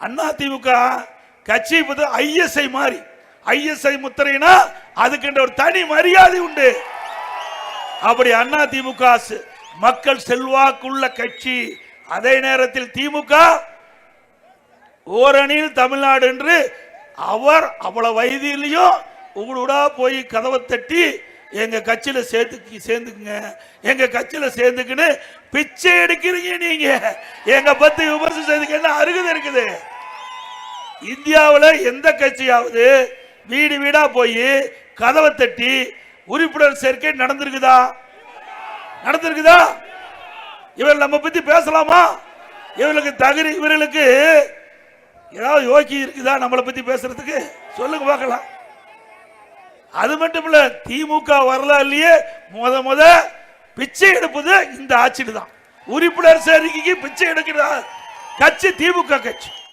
அதிமுக கட்சி ஐஎஸ்ஐ மாதிரி, ஐஎஸ்ஐ முத்திரைனா அதுக்கு ஒரு தனி மரியாதை உண்டு. அப்படி அதிமுக மக்கள் செல்வாக்குள்ள கட்சி. அதே நேரத்தில் திமுக ஓரணியில் தமிழ்நாடு என்று அவர் அவ்வளவு வயதிலையும் உங்களோட போய் கதவை தட்டி எங்க கட்சியில சேர்ந்துக்குங்க, எங்க கட்சியில சேர்ந்துக்குன்னு பிச்சை எடுக்கிறீங்க. நீங்க எங்க பத்தி விமர்சனம் செய்துக்கு என்ன அருகதை இருக்குது? இந்தியாவில் எந்த கட்சியாவது வீடு வீடா போய் கதவை தட்டி உறுப்பினர் சேர்க்கை நடந்திருக்குதா? நடந்திருக்குதா? இவர் நம்ம பத்தி பேசலாமா? இவர்களுக்கு தகுதி, இவர்களுக்கு ஏதாவது யோகி இருக்குதா நம்மளை பத்தி பேசுறதுக்கு? சொல்லுங்க பார்க்கலாம். அது மட்டும் இல்ல, திமுக வரலாறுலயே முத பிச்சை எடுப்பது இந்த ஆட்சியில் தான். உறுப்பினர் சேர்க்கைக்கு பிச்சை எடுக்கிற கட்சி திமுக கட்சி.